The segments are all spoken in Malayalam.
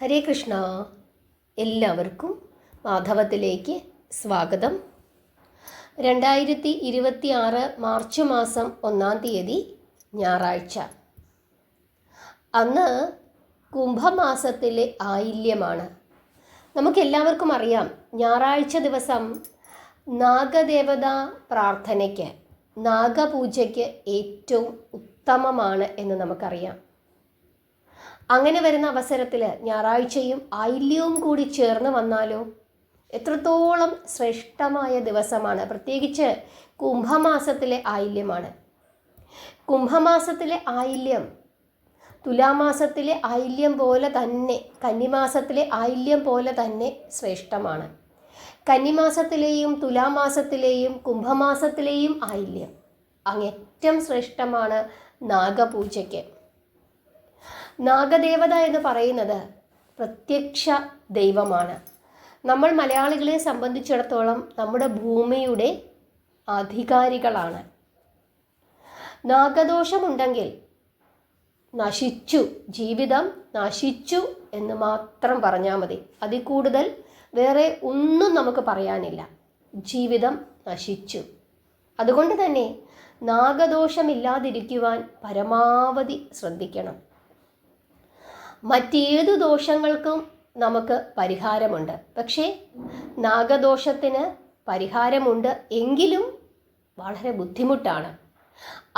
ഹരേ കൃഷ്ണ. എല്ലാവർക്കും മാധവത്തിലേക്ക് സ്വാഗതം. 2026 മാർച്ച് മാസം 1-ാം തീയതി ഞായറാഴ്ച. അന്ന് കുംഭമാസത്തിലെ ആയില്യമാണ്. നമുക്കെല്ലാവർക്കും അറിയാം, ഞായറാഴ്ച ദിവസം നാഗദേവതാ പ്രാർത്ഥനയ്ക്ക്, നാഗപൂജയ്ക്ക് ഏറ്റവും ഉത്തമമാണ് എന്ന് നമുക്കറിയാം. അങ്ങനെ വരുന്ന അവസരത്തിൽ ഞായറാഴ്ചയും ആയില്യവും കൂടി ചേർന്ന് വന്നാലോ എത്രത്തോളം ശ്രേഷ്ഠമായ ദിവസമാണ്. പ്രത്യേകിച്ച് കുംഭമാസത്തിലെ ആയില്യമാണ്. കുംഭമാസത്തിലെ ആയില്യം തുലാമാസത്തിലെ ആയില്യം പോലെ തന്നെ, കന്നിമാസത്തിലെ ആയില്യം പോലെ തന്നെ ശ്രേഷ്ഠമാണ്. കന്നിമാസത്തിലെയും തുലാമാസത്തിലെയും കുംഭമാസത്തിലെയും ആയില്യം അങ്ങേറ്റം ശ്രേഷ്ഠമാണ് നാഗപൂജയ്ക്ക്. നാഗദേവത എന്ന് പറയുന്നത് പ്രത്യക്ഷ ദൈവമാണ്. നമ്മൾ മലയാളികളെ സംബന്ധിച്ചിടത്തോളം നമ്മുടെ ഭൂമിയുടെ അധികാരികളാണ്. നാഗദോഷമുണ്ടെങ്കിൽ നശിച്ചു, ജീവിതം നശിച്ചു എന്ന് മാത്രം പറഞ്ഞാൽ മതി. അതിൽ കൂടുതൽ വേറെ ഒന്നും നമുക്ക് പറയാനില്ല. ജീവിതം നശിച്ചു. അതുകൊണ്ട് തന്നെ നാഗദോഷമില്ലാതിരിക്കുവാൻ പരമാവധി ശ്രദ്ധിക്കണം. മറ്റേതു ദോഷങ്ങൾക്കും നമുക്ക് പരിഹാരമുണ്ട്, പക്ഷേ നാഗദോഷത്തിന് പരിഹാരമുണ്ട് എങ്കിലും വളരെ ബുദ്ധിമുട്ടാണ്.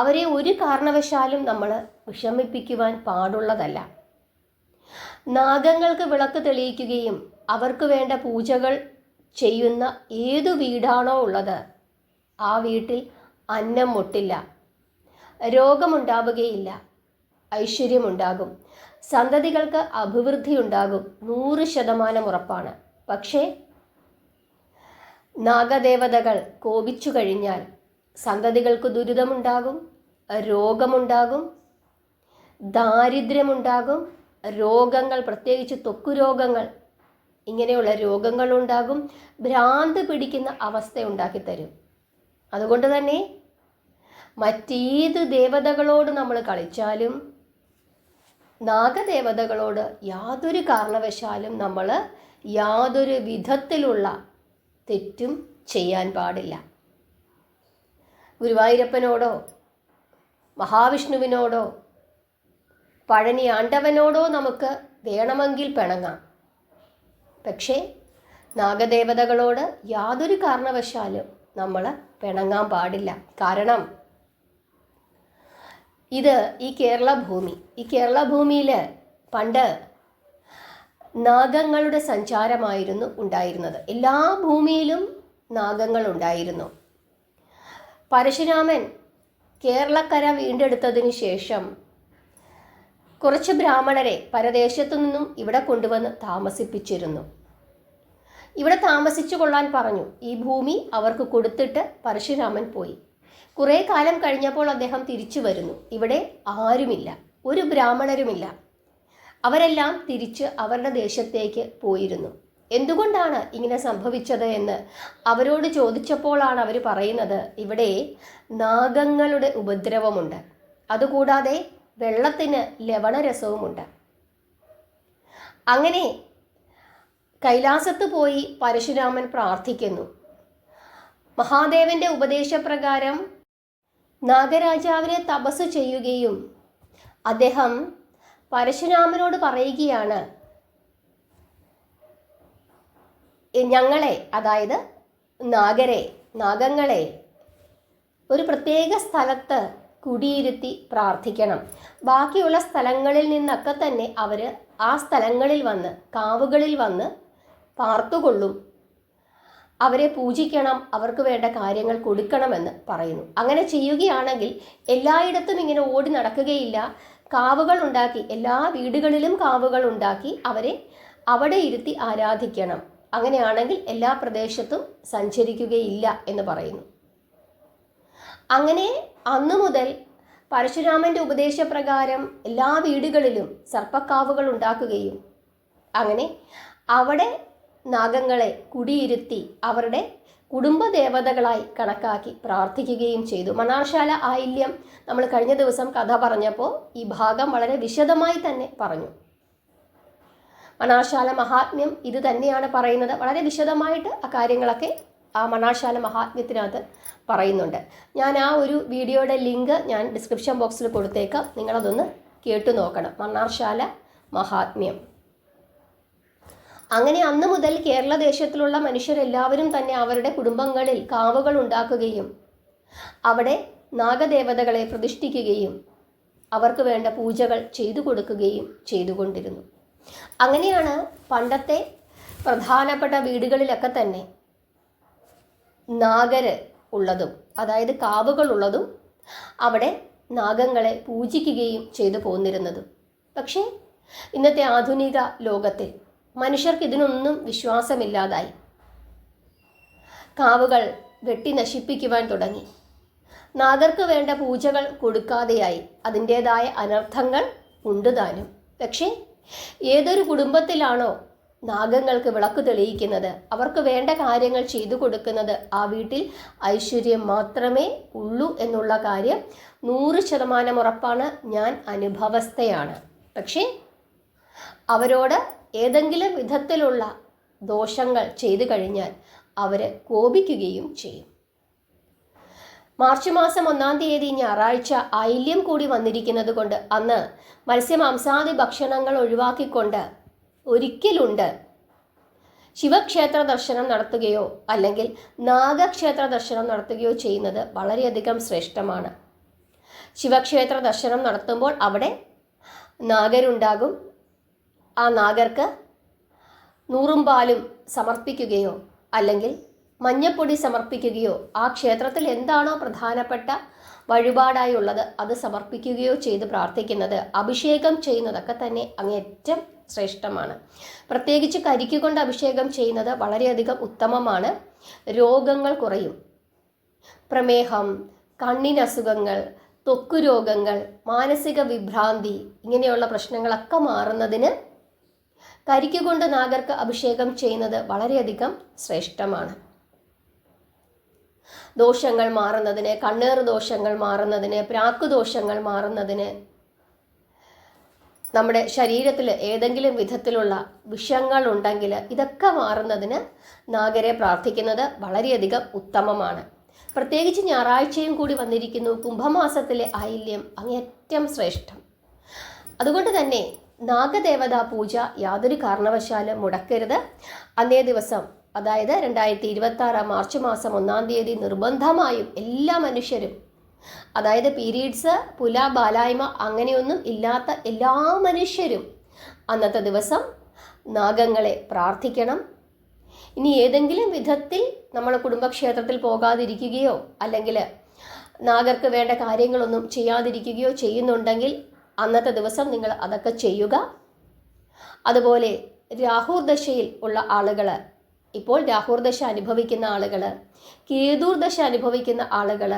അവരെ ഒരു കാരണവശാലും നമ്മൾ വിഷമിപ്പിക്കുവാൻ പാടുള്ളതല്ല. നാഗങ്ങൾക്ക് വിളക്ക് തെളിയിക്കുകയും അവർക്ക് വേണ്ട പൂജകൾ ചെയ്യുന്ന ഏതു വീടാണോ ഉള്ളത്, ആ വീട്ടിൽ അന്നം മുട്ടില്ല, രോഗമുണ്ടാവുകയില്ല, ഐശ്വര്യമുണ്ടാകും, സന്തതികൾക്ക് അഭിവൃദ്ധി ഉണ്ടാകും, 100% ഉറപ്പാണ്. പക്ഷേ നാഗദേവതകൾ കോപിച്ചു കഴിഞ്ഞാൽ സന്തതികൾക്ക് ദുരിതമുണ്ടാകും, രോഗമുണ്ടാകും, ദാരിദ്ര്യമുണ്ടാകും, രോഗങ്ങൾ, പ്രത്യേകിച്ച് ത്വക്ക് രോഗങ്ങൾ, ഇങ്ങനെയുള്ള രോഗങ്ങളുണ്ടാകും, ഭ്രാന്ത് പിടിക്കുന്ന അവസ്ഥ ഉണ്ടാക്കിത്തരും. അതുകൊണ്ട് തന്നെ മറ്റേത് ദേവതകളോട് നമ്മൾ കളിച്ചാലും നാഗദേവതകളോട് യാതൊരു കാരണവശാലും നമ്മൾ യാതൊരു വിധത്തിലുള്ള തെറ്റും ചെയ്യാൻ പാടില്ല. ഗുരുവായൂരപ്പനോടോ മഹാവിഷ്ണുവിനോടോ പഴനി ആണ്ടവനോടോ നമുക്ക് വേണമെങ്കിൽ പിണങ്ങാം. പക്ഷേ നാഗദേവതകളോട് യാതൊരു കാരണവശാലും നമ്മൾ പിണങ്ങാൻ പാടില്ല. കാരണം ഇത് ഈ കേരള ഭൂമിയിൽ പണ്ട് നാഗങ്ങളുടെ സഞ്ചാരമായിരുന്നു ഉണ്ടായിരുന്നത്. എല്ലാ ഭൂമിയിലും നാഗങ്ങൾ ഉണ്ടായിരുന്നു. പരശുരാമൻ കേരളക്കര വീണ്ടെടുത്തതിന് ശേഷം കുറച്ച് ബ്രാഹ്മണരെ പരദേശത്തു നിന്നും ഇവിടെ കൊണ്ടുവന്ന് താമസിപ്പിച്ചിരുന്നു. ഇവിടെ താമസിച്ചു കൊള്ളാൻ പറഞ്ഞു. ഈ ഭൂമി അവർക്ക് കൊടുത്തിട്ട് പരശുരാമൻ പോയി. കുറേ കാലം കഴിഞ്ഞപ്പോൾ അദ്ദേഹം തിരിച്ചു വരുന്നു. ഇവിടെ ആരുമില്ല, ഒരു ബ്രാഹ്മണരുമില്ല. അവരെല്ലാം തിരിച്ച് അവരുടെ ദേശത്തേക്ക് പോയിരുന്നു. എന്തുകൊണ്ടാണ് ഇങ്ങനെ സംഭവിച്ചത് എന്ന് അവരോട് ചോദിച്ചപ്പോഴാണ് അവർ പറയുന്നത്, ഇവിടെ നാഗങ്ങളുടെ ഉപദ്രവമുണ്ട്, അതുകൂടാതെ വെള്ളത്തിന് ലവണരസവുമുണ്ട്. അങ്ങനെ കൈലാസത്ത് പോയി പരശുരാമൻ പ്രാർത്ഥിക്കുന്നു. മഹാദേവന്റെ ഉപദേശപ്രകാരം നാഗരാജാവിനെ തപസ് ചെയ്യുകയും അദ്ദേഹം പരശുരാമനോട് പറയുകയാണ്, ഞങ്ങളെ, അതായത് നാഗങ്ങളെ ഒരു പ്രത്യേക സ്ഥലത്ത് കുടിയിരുത്തി പ്രാർത്ഥിക്കണം. ബാക്കിയുള്ള സ്ഥലങ്ങളിൽ നിന്നൊക്കെ തന്നെ അവർ ആ സ്ഥലങ്ങളിൽ വന്ന്, കാവുകളിൽ വന്ന് പാർത്തുകൊള്ളും. അവരെ പൂജിക്കണം, അവർക്ക് വേണ്ട കാര്യങ്ങൾ കൊടുക്കണമെന്ന് പറയുന്നു. അങ്ങനെ ചെയ്യുകയാണെങ്കിൽ എല്ലായിടത്തും ഇങ്ങനെ ഓടി നടക്കുകയില്ല. കാവുകൾ ഉണ്ടാക്കി, എല്ലാ വീടുകളിലും കാവുകൾ ഉണ്ടാക്കി അവരെ അവിടെ ഇരുത്തി ആരാധിക്കണം. അങ്ങനെയാണെങ്കിൽ എല്ലാ പ്രദേശത്തും സഞ്ചരിക്കുകയില്ല എന്ന് പറയുന്നു. അങ്ങനെ അന്നു മുതൽ പരശുരാമൻ്റെ ഉപദേശപ്രകാരം എല്ലാ വീടുകളിലും സർപ്പക്കാവുകൾ ഉണ്ടാക്കുകയും അങ്ങനെ അവിടെ നാഗങ്ങളെ കുടിയിരുത്തി അവരുടെ കുടുംബദേവതകളായി കണക്കാക്കി പ്രാർത്ഥിക്കുകയും ചെയ്തു. മണ്ണാർശാല ആയില്യം നമ്മൾ കഴിഞ്ഞ ദിവസം കഥ പറഞ്ഞപ്പോൾ ഈ ഭാഗം വളരെ വിശദമായി തന്നെ പറഞ്ഞു. മണാശാല മഹാത്മ്യം ഇത് തന്നെയാണ് പറയുന്നത്. വളരെ വിശദമായിട്ട് ആ കാര്യങ്ങളൊക്കെ ആ മണാശാല മഹാത്മ്യത്തിനകത്ത് പറയുന്നുണ്ട്. ഞാൻ ആ ഒരു വീഡിയോയുടെ ലിങ്ക് ഞാൻ ഡിസ്ക്രിപ്ഷൻ ബോക്സിൽ കൊടുത്തേക്കാം. നിങ്ങളതൊന്ന് കേട്ടു നോക്കണം. മണ്ണാർശാല മഹാത്മ്യം. അങ്ങനെ അന്ന് മുതൽ കേരളദേശത്തിലുള്ള മനുഷ്യരെല്ലാവരും തന്നെ അവരുടെ കുടുംബങ്ങളിൽ കാവുകൾ ഉണ്ടാക്കുകയും അവിടെ നാഗദേവതകളെ പ്രതിഷ്ഠിക്കുകയും അവർക്ക് വേണ്ട പൂജകൾ ചെയ്തു കൊടുക്കുകയും ചെയ്തുകൊണ്ടിരുന്നു. അങ്ങനെയാണ് പണ്ടത്തെ പ്രധാനപ്പെട്ട വീടുകളിലൊക്കെ തന്നെ നാഗര് ഉള്ളതും, അതായത് കാവുകളുള്ളതും അവിടെ നാഗങ്ങളെ പൂജിക്കുകയും ചെയ്തു പോന്നിരുന്നതും. പക്ഷേ ഇന്നത്തെ ആധുനിക ലോകത്തിൽ മനുഷ്യർക്ക് ഇതിനൊന്നും വിശ്വാസമില്ലാതായി. കാവുകൾ വെട്ടി നശിപ്പിക്കുവാൻ തുടങ്ങി. നാഗർക്ക് വേണ്ട പൂജകൾ കൊടുക്കാതെയായി. അതിൻ്റേതായ അനർത്ഥങ്ങൾ ഉണ്ട് താനും. പക്ഷേ ഏതൊരു കുടുംബത്തിലാണോ നാഗങ്ങൾക്ക് വിളക്ക് തെളിയിക്കുന്നത്, അവർക്ക് വേണ്ട കാര്യങ്ങൾ ചെയ്തു കൊടുക്കുന്നത്, ആ വീട്ടിൽ ഐശ്വര്യം മാത്രമേ ഉള്ളൂ എന്നുള്ള കാര്യം 100% ഉറപ്പാണ്. ഞാൻ അനുഭവസ്ഥയാണ്. പക്ഷേ അവരോട് ഏതെങ്കിലും വിധത്തിലുള്ള ദോഷങ്ങൾ ചെയ്തു കഴിഞ്ഞാൽ അവർ കോപിക്കുകയും ചെയ്യും. മാർച്ച് മാസം 1-ാം തീയതി ഞായറാഴ്ച ആയില്യം കൂടി വന്നിരിക്കുന്നത് കൊണ്ട് അന്ന് മത്സ്യമാംസാദി ഭക്ഷണങ്ങൾ ഒഴിവാക്കിക്കൊണ്ട് ഒരിക്കലുണ്ട് ശിവക്ഷേത്ര ദർശനം നടത്തുകയോ അല്ലെങ്കിൽ നാഗക്ഷേത്ര ദർശനം നടത്തുകയോ ചെയ്യുന്നത് വളരെയധികം ശ്രേഷ്ഠമാണ്. ശിവക്ഷേത്ര ദർശനം നടത്തുമ്പോൾ അവിടെ നാഗരുണ്ടാകും. ആ നാഗർക്ക് 100 പാലും സമർപ്പിക്കുകയോ അല്ലെങ്കിൽ മഞ്ഞപ്പൊടി സമർപ്പിക്കുകയോ ആ ക്ഷേത്രത്തിൽ എന്താണോ പ്രധാനപ്പെട്ട വഴിപാടായി ഉള്ളത് അത് സമർപ്പിക്കുകയോ ചെയ്ത് പ്രാർത്ഥിക്കുന്നത്, അഭിഷേകം ചെയ്യുന്നതൊക്കെ തന്നെ അങ്ങേറ്റം ശ്രേഷ്ഠമാണ്. പ്രത്യേകിച്ച് കരിക്കുകൊണ്ട് അഭിഷേകം ചെയ്യുന്നത് വളരെയധികം ഉത്തമമാണ്. രോഗങ്ങൾ കുറയും. പ്രമേഹം, കണ്ണിനസുഖങ്ങൾ, ത്വക്ക് രോഗങ്ങൾ, മാനസിക വിഭ്രാന്തി ഇങ്ങനെയുള്ള പ്രശ്നങ്ങളൊക്കെ മാറുന്നതിന് കരിക്കുകൊണ്ട് നാഗർക്ക് അഭിഷേകം ചെയ്യുന്നത് വളരെയധികം ശ്രേഷ്ഠമാണ്. ദോഷങ്ങൾ മാറുന്നതിന്, കണ്ണേറ് ദോഷങ്ങൾ മാറുന്നതിന്, പ്രാക്ക് ദോഷങ്ങൾ മാറുന്നതിന്, നമ്മുടെ ശരീരത്തിൽ ഏതെങ്കിലും വിധത്തിലുള്ള വിഷങ്ങൾ ഉണ്ടെങ്കിൽ ഇതൊക്കെ മാറുന്നതിന് നാഗരെ പ്രാർത്ഥിക്കുന്നത് വളരെയധികം ഉത്തമമാണ്. പ്രത്യേകിച്ച് ഞായറാഴ്ചയും കൂടി വന്നിരിക്കുന്നു. കുംഭമാസത്തിലെ ആയില്യം അങ്ങേറ്റം ശ്രേഷ്ഠം. അതുകൊണ്ട് തന്നെ നാഗദേവതാ പൂജ യാതൊരു കാരണവശാലും മുടക്കരുത്. അന്നേ ദിവസം, അതായത് 2026 മാർച്ച് മാസം 1-ാം തീയതി നിർബന്ധമായും എല്ലാ മനുഷ്യരും, അതായത് പീരീഡ്സ്, പുല, ബാലായ്മ അങ്ങനെയൊന്നും ഇല്ലാത്ത എല്ലാ മനുഷ്യരും അന്നത്തെ ദിവസം നാഗങ്ങളെ പ്രാർത്ഥിക്കണം. ഇനി ഏതെങ്കിലും വിധത്തിൽ നമ്മൾ കുടുംബക്ഷേത്രത്തിൽ പോകാതിരിക്കുകയോ അല്ലെങ്കിൽ നാഗർക്ക് വേണ്ട കാര്യങ്ങളൊന്നും ചെയ്യാതിരിക്കുകയോ ചെയ്യുന്നുണ്ടെങ്കിൽ അന്നത്തെ ദിവസം നിങ്ങൾ അതൊക്കെ ചെയ്യുക. അതുപോലെ രാഹുർ ദശയിൽ ഉള്ള ആളുകൾ, ഇപ്പോൾ രാഹുർ ദശ അനുഭവിക്കുന്ന ആളുകൾ, കേതുർ ദശ അനുഭവിക്കുന്ന ആളുകൾ,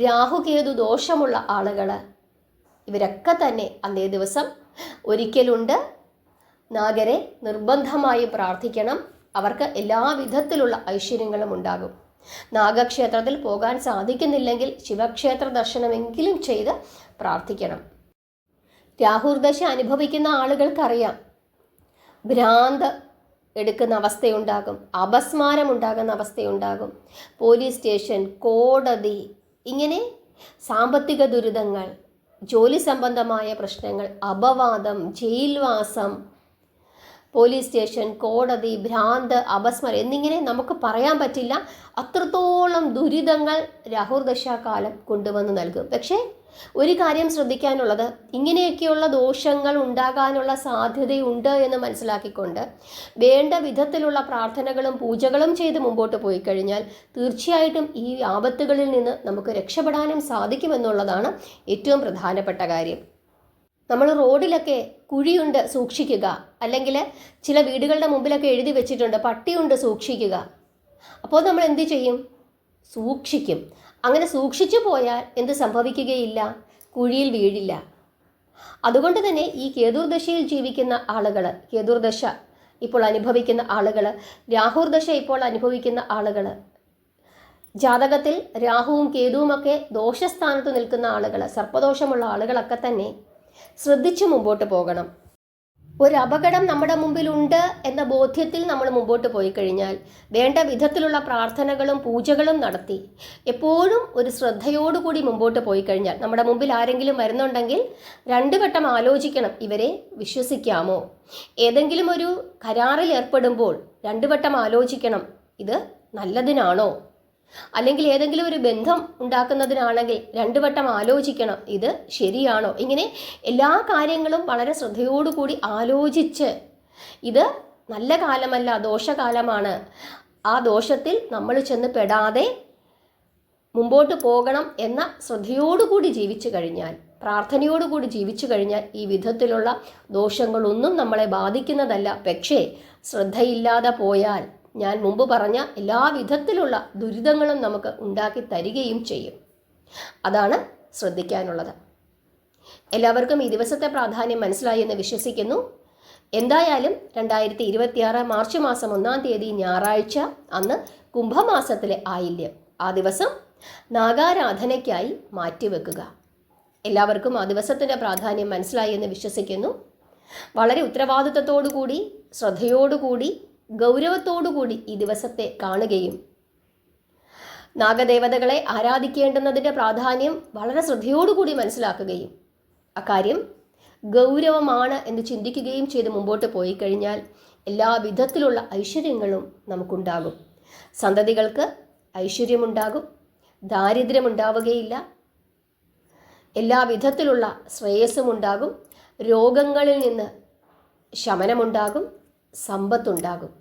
രാഹുകേതു ദോഷമുള്ള ആളുകൾ, ഇവരൊക്കെ തന്നെ അന്നേ ദിവസം ഒരിക്കലുണ്ട് നാഗരെ നിർബന്ധമായും പ്രാർത്ഥിക്കണം. അവർക്ക് എല്ലാ വിധത്തിലുള്ള ഐശ്വര്യങ്ങളും ഉണ്ടാകും. നാഗക്ഷേത്രത്തിൽ പോകാൻ സാധിക്കുന്നില്ലെങ്കിൽ ശിവക്ഷേത്ര ദർശനമെങ്കിലും ചെയ്ത് പ്രാർത്ഥിക്കണം. രാഹുർദശ അനുഭവിക്കുന്ന ആളുകൾക്കറിയാം, ഭ്രാന്ത് എടുക്കുന്ന അവസ്ഥയുണ്ടാകും, അപസ്മാരം ഉണ്ടാകുന്ന അവസ്ഥയുണ്ടാകും. പോലീസ് സ്റ്റേഷൻ, കോടതി, ഇങ്ങനെ സാമ്പത്തിക ദുരിതങ്ങൾ, ജോലി സംബന്ധമായ പ്രശ്നങ്ങൾ, അപവാദം, ജയിൽവാസം, പോലീസ് സ്റ്റേഷൻ, കോടതി, ഭ്രാന്ത്, അപസ്മരം എന്നിങ്ങനെ നമുക്ക് പറയാൻ പറ്റില്ല. അത്രത്തോളം ദുരിതങ്ങൾ രാഹുർദശാകാലം കൊണ്ടുവന്ന് നൽകും. പക്ഷേ ഒരു കാര്യം ശ്രദ്ധിക്കാനുള്ളത്, ഇങ്ങനെയൊക്കെയുള്ള ദോഷങ്ങൾ ഉണ്ടാകാനുള്ള സാധ്യതയുണ്ട് എന്ന് മനസ്സിലാക്കിക്കൊണ്ട് വേണ്ട വിധത്തിലുള്ള പ്രാർത്ഥനകളും പൂജകളും ചെയ്ത് മുമ്പോട്ട് പോയി കഴിഞ്ഞാൽ തീർച്ചയായിട്ടും ഈ ആപത്തുകളിൽ നിന്ന് നമുക്ക് രക്ഷപ്പെടാനും സാധിക്കുമെന്നുള്ളതാണ് ഏറ്റവും പ്രധാനപ്പെട്ട കാര്യം. നമ്മൾ റോഡിലൊക്കെ കുഴിയുണ്ട് സൂക്ഷിക്കുക, അല്ലെങ്കിൽ ചില വീടുകളുടെ മുമ്പിലൊക്കെ എഴുതി വെച്ചിട്ടുണ്ട് പട്ടിയുണ്ട് സൂക്ഷിക്കുക. അപ്പോൾ നമ്മൾ എന്ത് ചെയ്യും? സൂക്ഷിക്കും. അങ്ങനെ സൂക്ഷിച്ചു പോയാൽ എന്ത് സംഭവിക്കുകയില്ല? കുഴിയിൽ വീഴില്ല. അതുകൊണ്ട് തന്നെ ഈ കേതുർദശയിൽ ജീവിക്കുന്ന ആളുകൾ, കേതുർദശ ഇപ്പോൾ അനുഭവിക്കുന്ന ആളുകൾ, രാഹുർദശ ഇപ്പോൾ അനുഭവിക്കുന്ന ആളുകൾ, ജാതകത്തിൽ രാഹുവും കേതുവുമൊക്കെ ദോഷസ്ഥാനത്ത് നിൽക്കുന്ന ആളുകൾ, സർപ്പദോഷമുള്ള ആളുകളൊക്കെ തന്നെ ശ്രദ്ധിച്ചു മുമ്പോട്ട് പോകണം. ഒരു അപകടം നമ്മുടെ മുമ്പിലുണ്ട് എന്ന ബോധ്യത്തിൽ നമ്മൾ മുമ്പോട്ട് പോയി കഴിഞ്ഞാൽ വേണ്ട വിധത്തിലുള്ള പ്രാർത്ഥനകളും പൂജകളും നടത്തി എപ്പോഴും ഒരു ശ്രദ്ധയോടുകൂടി മുമ്പോട്ട് പോയി കഴിഞ്ഞാൽ നമ്മുടെ മുമ്പിൽ ആരെങ്കിലും വരുന്നുണ്ടെങ്കിൽ 2 വട്ടം ആലോചിക്കണം, ഇവരെ വിശ്വസിക്കാമോ? ഏതെങ്കിലും ഒരു കരാറിൽ ഏർപ്പെടുമ്പോൾ 2 വട്ടം ആലോചിക്കണം, ഇത് നല്ലതിനാണോ? അല്ലെങ്കിൽ ഏതെങ്കിലും ഒരു ബന്ധം ഉണ്ടാക്കുന്നതിനാണെങ്കിൽ 2 വട്ടം ആലോചിക്കണം, ഇത് ശരിയാണോ? ഇങ്ങനെ എല്ലാ കാര്യങ്ങളും വളരെ ശ്രദ്ധയോടുകൂടി ആലോചിച്ച് ഇത് നല്ല കാലമല്ല, ദോഷകാലമാണ്, ആ ദോഷത്തിൽ നമ്മൾ ചെന്ന് പെടാതെ മുമ്പോട്ട് പോകണം എന്ന ശ്രദ്ധയോടുകൂടി ജീവിച്ചു കഴിഞ്ഞാൽ, പ്രാർത്ഥനയോടുകൂടി ജീവിച്ചു കഴിഞ്ഞാൽ ഈ വിധത്തിലുള്ള ദോഷങ്ങളൊന്നും നമ്മളെ ബാധിക്കുന്നതല്ല. പക്ഷേ ശ്രദ്ധയില്ലാതെ പോയാൽ ഞാൻ മുമ്പ് പറഞ്ഞ എല്ലാ വിധത്തിലുള്ള ദുരിതങ്ങളും നമുക്ക് ഉണ്ടാക്കി തരികയും ചെയ്യും. അതാണ് ശ്രദ്ധിക്കാനുള്ളത്. എല്ലാവർക്കും ഈ ദിവസത്തെ പ്രാധാന്യം മനസ്സിലായി എന്ന് വിശ്വസിക്കുന്നു. എന്തായാലും 2026 മാർച്ച് മാസം 1-ാം തീയതി ഞായറാഴ്ച, അന്ന് കുംഭമാസത്തിലെ ആയില്യം, ആ ദിവസം നാഗാരാധനയ്ക്കായി മാറ്റിവെക്കുക. എല്ലാവർക്കും ആ ദിവസത്തിൻ്റെ പ്രാധാന്യം മനസ്സിലായി എന്ന് വിശ്വസിക്കുന്നു. വളരെ ഉത്തരവാദിത്വത്തോടുകൂടി, ശ്രദ്ധയോടുകൂടി, ഗൗരവത്തോടുകൂടി ഈ ദിവസത്തെ കാണുകയും നാഗദേവതകളെ ആരാധിക്കേണ്ടുന്നതിൻ്റെ പ്രാധാന്യം വളരെ ശ്രദ്ധയോടുകൂടി മനസ്സിലാക്കുകയും അക്കാര്യം ഗൗരവമാണ് എന്ന് ചിന്തിക്കുകയും ചെയ്ത് മുമ്പോട്ട് പോയി കഴിഞ്ഞാൽ എല്ലാ വിധത്തിലുള്ള ഐശ്വര്യങ്ങളും നമുക്കുണ്ടാകും. സന്തതികൾക്ക് ഐശ്വര്യമുണ്ടാകും, ദാരിദ്ര്യമുണ്ടാവുകയില്ല, എല്ലാ വിധത്തിലുള്ള ശ്രേയസ്സും ഉണ്ടാകും, രോഗങ്ങളിൽ നിന്ന് ശമനമുണ്ടാകും, സമ്പത്തുണ്ടാകും.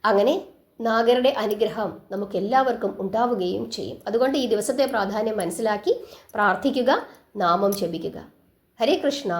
അങ്ങനെ നാഗരുടെ അനുഗ്രഹം നമുക്കെല്ലാവർക്കും ഉണ്ടാവുകയും ചെയ്യും. അതുകൊണ്ട് ഈ ദിവസത്തെ പ്രാധാന്യം മനസ്സിലാക്കി പ്രാർത്ഥിക്കുക, നാമം ജപിക്കുക. ഹരേ കൃഷ്ണ.